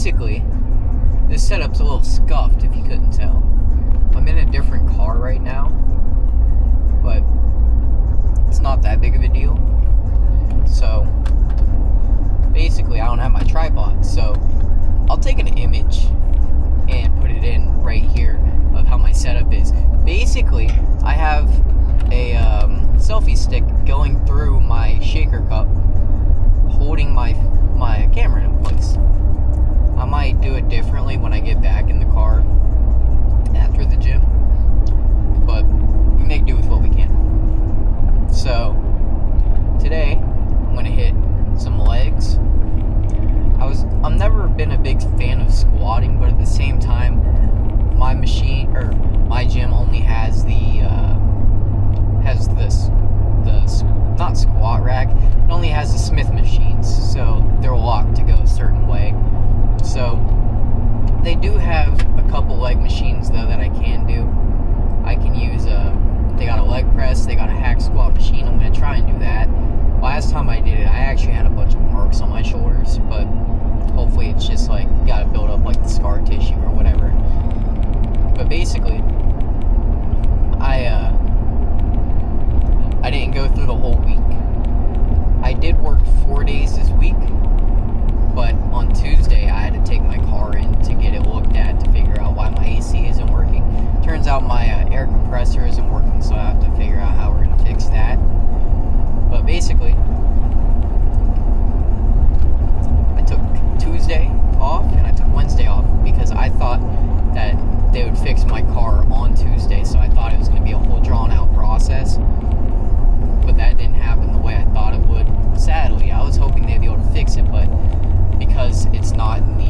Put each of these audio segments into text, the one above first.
basically, this setup's a little scuffed if you couldn't tell. I'm in a different car right now, but it's not that big of a deal. So, basically, I don't have my tripod, so I'll take an image and put it in right here of how my setup is. Basically, I have a selfie stick going through my shaker cup, holding my camera in place. I might do it differently when I get back in the car after the gym, but we make do with what we can. So today I'm gonna hit some legs. I've never been a big fan of squatting, but at the same time, my gym only has this not squat rack. It only has the Smith machines, so they're locked to go a certain way. So they do have a couple leg machines though that I can do. I can use they got a leg press, they got a hack squat machine. I'm gonna try and do that. Last time I did it, I actually had a bunch of marks on my shoulders, but hopefully it's just like gotta build up like the scar tissue or whatever. But basically, I didn't go through the whole week. I did work 4 days this week, but on Tuesday I had to take my car in to get it looked at to figure out why my AC isn't working. Turns out my air compressor isn't working, so I have to figure out how we're going to fix that. But basically, I took Tuesday off and I took Wednesday off because I thought that they would fix my car on Tuesday, so I thought it was going to be a whole drawn out process. But that didn't happen the way I thought it would. Sadly, I was hoping they'd be able to fix it, but because it's not in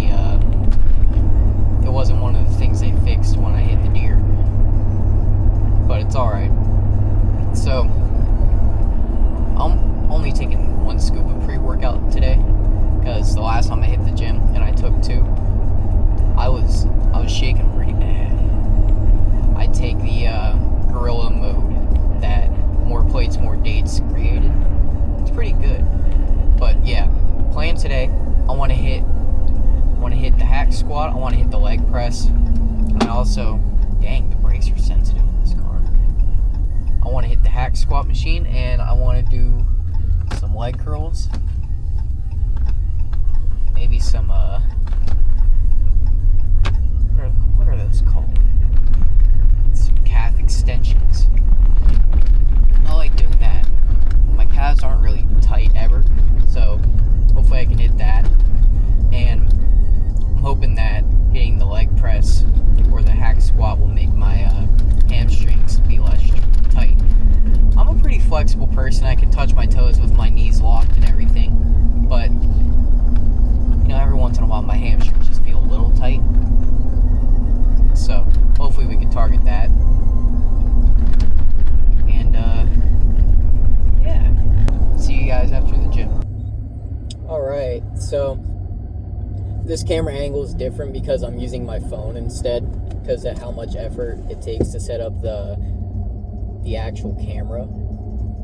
it wasn't one of the things they fixed when I hit the deer. But it's alright. So, I'm only taking one scoop of pre-workout today, because the last time I hit the gym and I took two, I was shaking pretty bad. I take the gorilla mode that more plates, more dates created. It's pretty good. But yeah, plan today. I want to hit the hack squat. I want to hit the leg press. And I also, dang, the brakes are sensitive in this car. I want to hit the hack squat machine, and I want to do some leg curls. Maybe some what are those called? Some calf extensions. I like doing that. My calves aren't really tight ever, so hopefully I can hit that. And I'm hoping that hitting the leg press or the hack squat will make my hamstrings be less tight. I'm a pretty flexible person. I can touch my toes with my knees locked and everything, but every once in a while my hamstrings just feel a little tight. So hopefully we can target that. And yeah, see you guys after the gym. Alright, so this camera angle is different because I'm using my phone instead, because of how much effort it takes to set up the actual camera.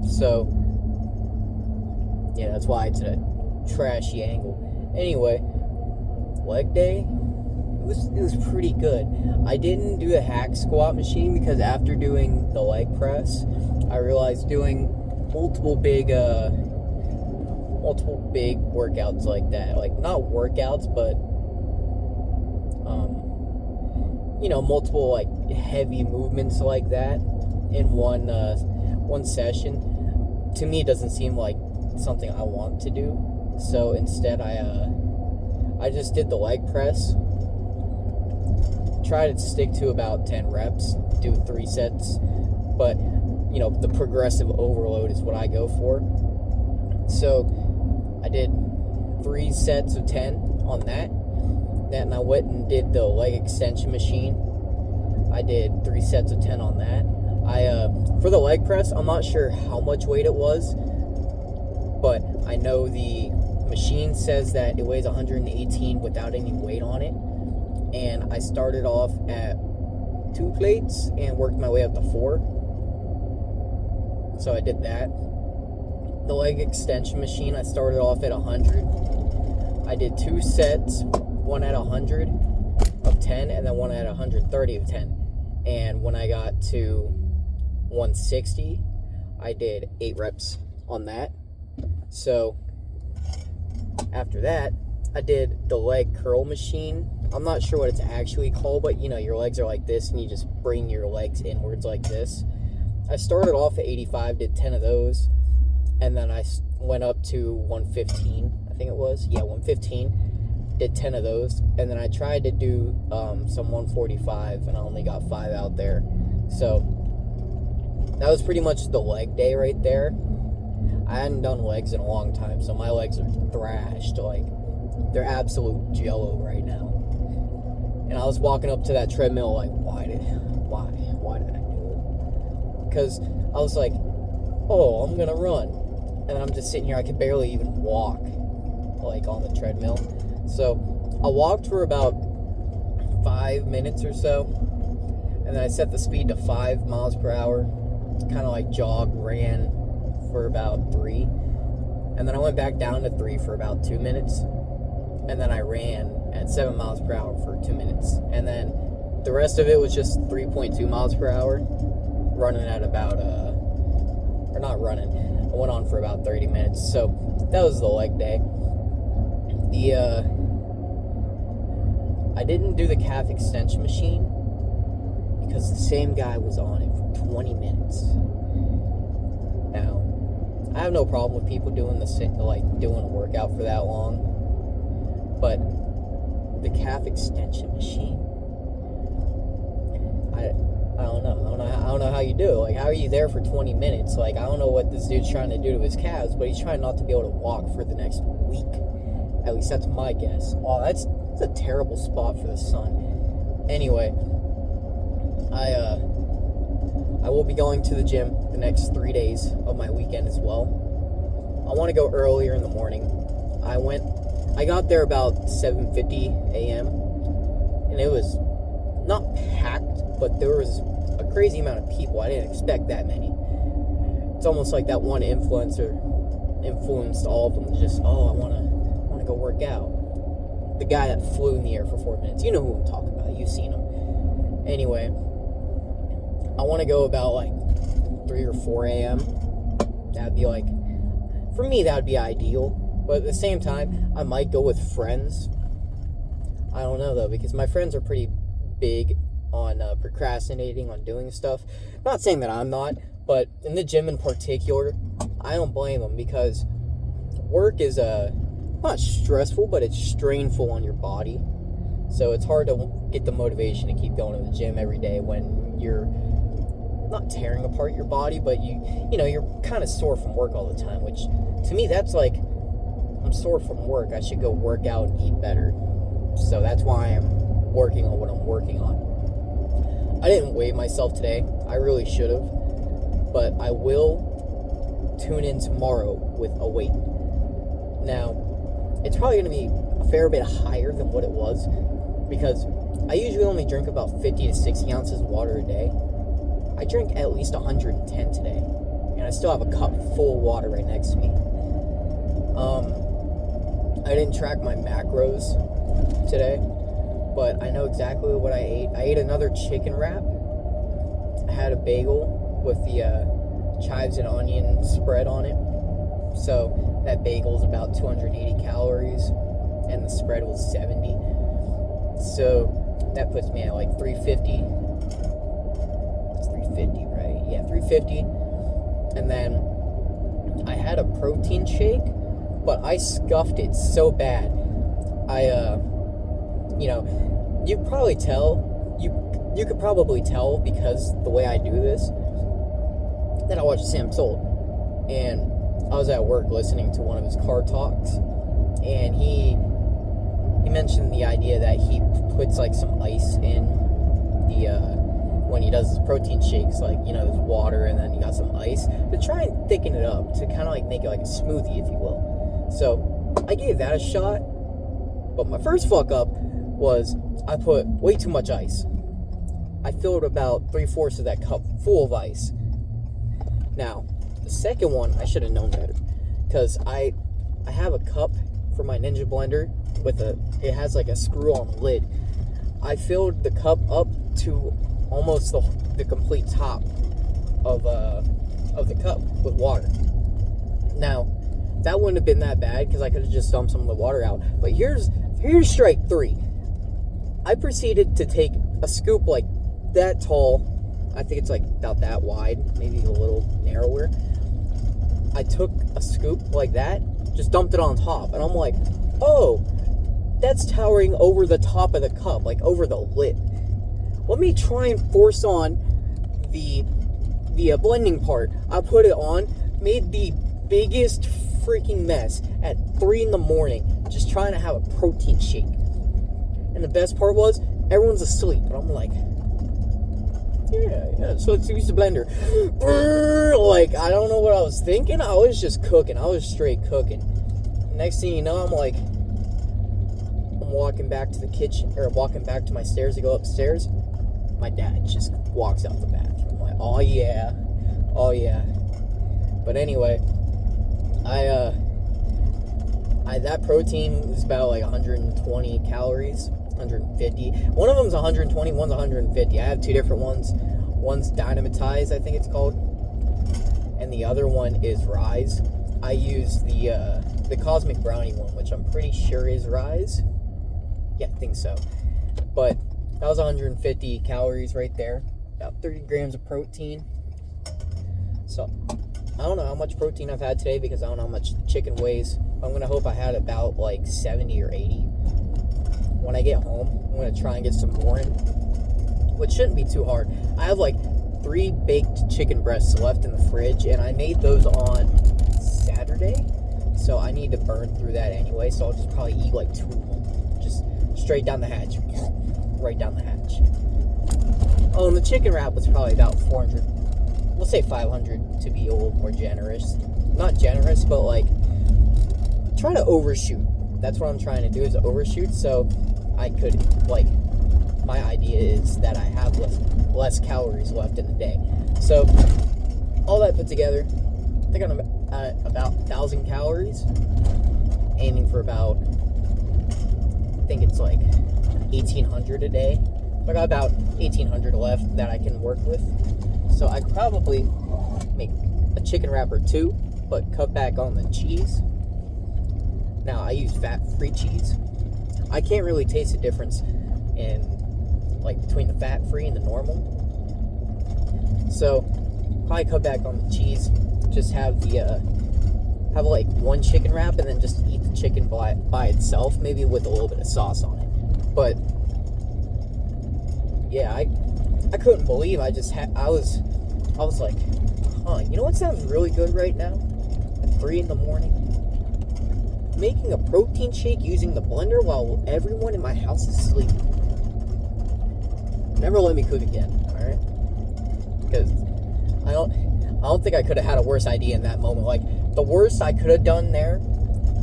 So yeah, that's why it's a trashy angle. Anyway, leg day, it was pretty good. I didn't do the hack squat machine because after doing the leg press, I realized doing multiple big workouts like that, like not workouts, but multiple like heavy movements like that in one session, to me it doesn't seem like something I want to do. So instead I just did the leg press, try to stick to about 10 reps, do 3 sets, but the progressive overload is what I go for. So I did 3 sets of 10 on that, and I went and did the leg extension machine. I did 3 sets of 10 on that. For the leg press, I'm not sure how much weight it was, but I know the machine says that it weighs 118 without any weight on it, and I started off at 2 plates and worked my way up to 4. So I did that. The leg extension machine, I started off at 100. I did 2 sets one at 100 of 10, and then one at 130 of 10. And when I got to 160, I did 8 reps on that. So after that, I did the leg curl machine. I'm not sure what it's actually called, but you know, your legs are like this and you just bring your legs inwards like this. I started off at 85, did 10 of those, and then I went up to 115, I think it was. Yeah, 115, did 10 of those, and then I tried to do some 145, and I only got 5 out there. So that was pretty much the leg day right there. I hadn't done legs in a long time, so my legs are thrashed. Like, they're absolute jello right now. And I was walking up to that treadmill like, why did I do it? Because I was like, oh, I'm gonna run, and I'm just sitting here. I could barely even walk, like, on the treadmill. So I walked for about 5 minutes or so, and then I set the speed to 5 miles per hour. Kind of like jog, ran for about 3, and then I went back down to 3 for about 2 minutes, and then I ran at 7 miles per hour for 2 minutes, and then the rest of it was just 3.2 miles per hour, running at about or not running, I went on for about 30 minutes. So that was the leg day. I didn't do the calf extension machine because the same guy was on it for 20 minutes. Now, I have no problem with people doing doing a workout for that long, but the calf extension machine, I don't know how you do it. Like, how are you there for 20 minutes? Like, I don't know what this dude's trying to do to his calves, but he's trying not to be able to walk for the next week. At least that's my guess. Oh, that's a terrible spot for the sun. Anyway, I will be going to the gym the next 3 days of my weekend as well. I want to go earlier in the morning. I got there about 7:50 a.m. and it was not packed, but there was a crazy amount of people. I didn't expect that many. It's almost like that one influencer influenced all of them to just, I want to go work out. The guy that flew in the air for 4 minutes. You know who I'm talking about. You've seen him. Anyway, I want to go about like 3 or 4 a.m. That'd be like, for me, that would be ideal. But at the same time, I might go with friends. I don't know, though, because my friends are pretty big on procrastinating, on doing stuff. Not saying that I'm not, but in the gym in particular, I don't blame them, because work is not stressful, but it's strainful on your body. So it's hard to get the motivation to keep going to the gym every day when you're not tearing apart your body, but you're kind of sore from work all the time, which to me, that's like, I'm sore from work. I should go work out and eat better. So that's why I'm working on what I'm working on. I didn't weigh myself today. I really should have, but I will tune in tomorrow with a weight. Now, it's probably going to be a fair bit higher than what it was, because I usually only drink about 50 to 60 ounces of water a day. I drank at least 110 today, and I still have a cup full of water right next to me. I didn't track my macros today, but I know exactly what I ate. I ate another chicken wrap. I had a bagel with the chives and onion spread on it. So that bagel is about 280 calories, and the spread was 70. So that puts me at like 350. It's 350, right? Yeah, 350. And then I had a protein shake, but I scuffed it so bad. You could probably tell. You could probably tell, because the way I do this, that I watch Sam Sold, and I was at work listening to one of his car talks, and he mentioned the idea that he puts like some ice in the when he does his protein shakes, like, there's water and then you got some ice to try and thicken it up, to kind of like make it like a smoothie, if you will. So I gave that a shot, but my first fuck up was I put way too much ice. I filled about 3/4 of that cup full of ice. Now, the second one, I should have known better, because I have a cup for my Ninja blender it has like a screw on the lid. I filled the cup up to almost the complete top of the cup with water. Now, that wouldn't have been that bad because I could have just dumped some of the water out. But here's strike 3. I proceeded to take a scoop like that tall. I think it's like about that wide, maybe a little narrower. I took a scoop like that, just dumped it on top, and I'm like, oh, that's towering over the top of the cup, like over the lid. Let me try and force on the blending part. I put it on, made the biggest freaking mess at 3 in the morning, just trying to have a protein shake. And the best part was, everyone's asleep, and I'm like, yeah, so let's use the blender. Like, I don't know what I was thinking. I was just cooking. I was straight cooking. Next thing you know, I'm walking back to the kitchen, or walking back to my stairs to go upstairs. My dad just walks out the bathroom. I'm like, oh yeah. But anyway, that protein is about like 120 calories. 150. One of them's 120, one's 150. I have 2 different ones. One's Dynamatized, I think it's called, and the other one is Rise. I use the Cosmic Brownie one, which I'm pretty sure is Rise. Yeah, I think so. But that was 150 calories right there. About 30 grams of protein. So I don't know how much protein I've had today because I don't know how much the chicken weighs. I'm gonna hope I had about like 70 or 80. When I get home, I'm going to try and get some more in, which shouldn't be too hard. I have like 3 baked chicken breasts left in the fridge, and I made those on Saturday, so I need to burn through that anyway, so I'll just probably eat like 2 of them, just straight down the hatch, right down the hatch. Oh, and the chicken wrap was probably about 400, we'll say 500 to be a little more generous. Not generous, but like, try to overshoot. That's what I'm trying to do, is overshoot, so I could, like, my idea is that I have less calories left in the day. So, all that put together, I think I'm at about 1,000 calories, aiming for about, I think it's like 1,800 a day. I got about 1,800 left that I can work with. So I could probably make a chicken wrap or 2, but cut back on the cheese. Now, I use fat-free cheese. I can't really taste the difference between the fat-free and the normal. So, probably cut back on the cheese. Just have like 1 chicken wrap and then just eat the chicken by itself, maybe with a little bit of sauce on it. But, yeah, I couldn't believe I was like, you know what sounds really good right now? At 3 in the morning? Making a protein shake using the blender while everyone in my house is asleep. Never let me cook again, alright? Because I don't think I could have had a worse idea in that moment. Like, the worst I could have done there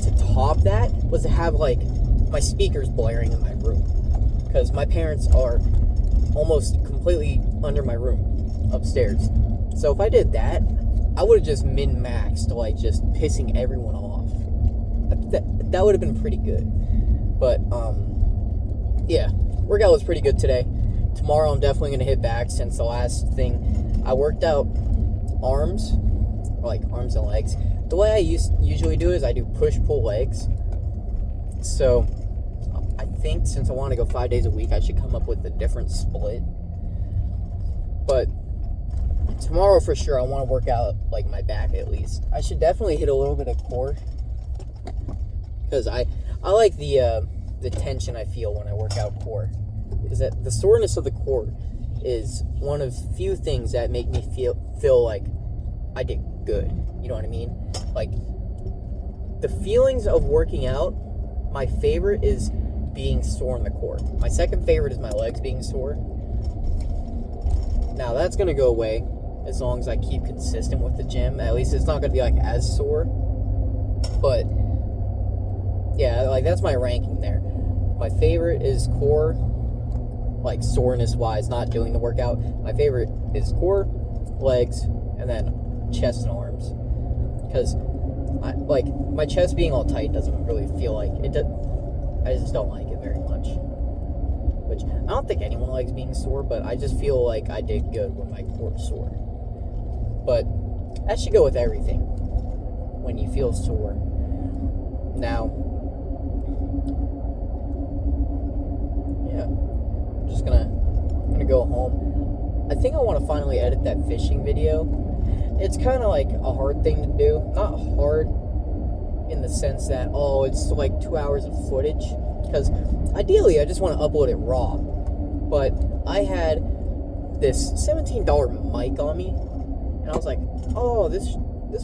to top that was to have, like, my speakers blaring in my room. Because my parents are almost completely under my room, upstairs. So if I did that, I would have just min-maxed, like, just pissing everyone off. That would have been pretty good. But, yeah, workout was pretty good today. Tomorrow I'm definitely going to hit back, since the last thing I worked out arms and legs. The way I usually do is I do push-pull legs. So I think since I want to go 5 days a week, I should come up with a different split. But tomorrow for sure, I want to work out like my back at least. I should definitely hit a little bit of core, because I like the tension I feel when I work out core. Because the soreness of the core is one of few things that make me feel like I did good. You know what I mean? Like, the feelings of working out, my favorite is being sore in the core. My second favorite is my legs being sore. Now, that's going to go away as long as I keep consistent with the gym. At least it's not going to be, like, as sore. But, yeah, like, that's my ranking there. My favorite is core, like, soreness-wise, not doing the workout. My favorite is core, legs, and then chest and arms. Because like, my chest being all tight doesn't really feel like it. I just don't like it very much. Which, I don't think anyone likes being sore, but I just feel like I did good when my core's sore. But that should go with everything when you feel sore. Now, yeah, I'm gonna go home. I think I want to finally edit that fishing video. It's kind of like a hard thing to do. Not hard in the sense that, oh, it's like 2 hours of footage. Because ideally, I just want to upload it raw. But I had this $17 mic on me, and I was like, oh, this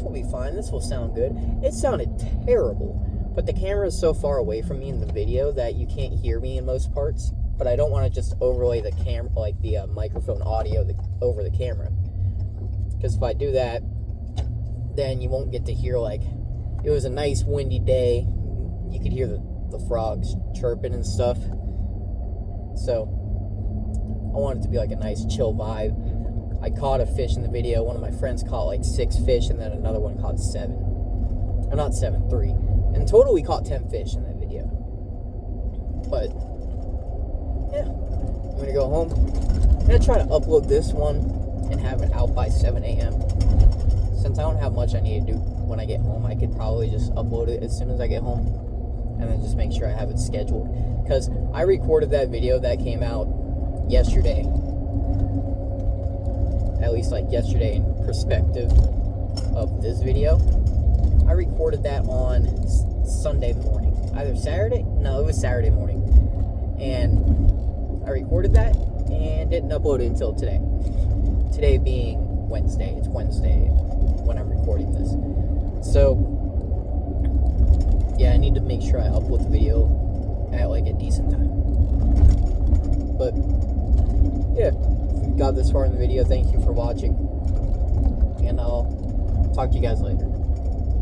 will be fine. This will sound good. It sounded terrible. But the camera is so far away from me in the video that you can't hear me in most parts. But I don't want to just overlay the camera, like the microphone audio over the camera. Because if I do that, then you won't get to hear, like, it was a nice windy day. You could hear the frogs chirping and stuff. So, I want it to be like a nice chill vibe. I caught a fish in the video. One of my friends caught like 6 fish, and then another one caught 7. Or not 7, 3. In total, we caught 10 fish in that video. But, yeah. I'm going to go home. I'm going to try to upload this one and have it out by 7 a.m. Since I don't have much I need to do when I get home, I could probably just upload it as soon as I get home. And then just make sure I have it scheduled. Because I recorded that video that came out yesterday. At least like yesterday in perspective of this video. I recorded that on Sunday morning. Either Saturday? No, it was Saturday morning. And I recorded that and didn't upload it until today. Today being Wednesday. It's Wednesday when I'm recording this. So, yeah, I need to make sure I upload the video at like a decent time. But, yeah, if you got this far in the video, thank you for watching. And I'll talk to you guys later.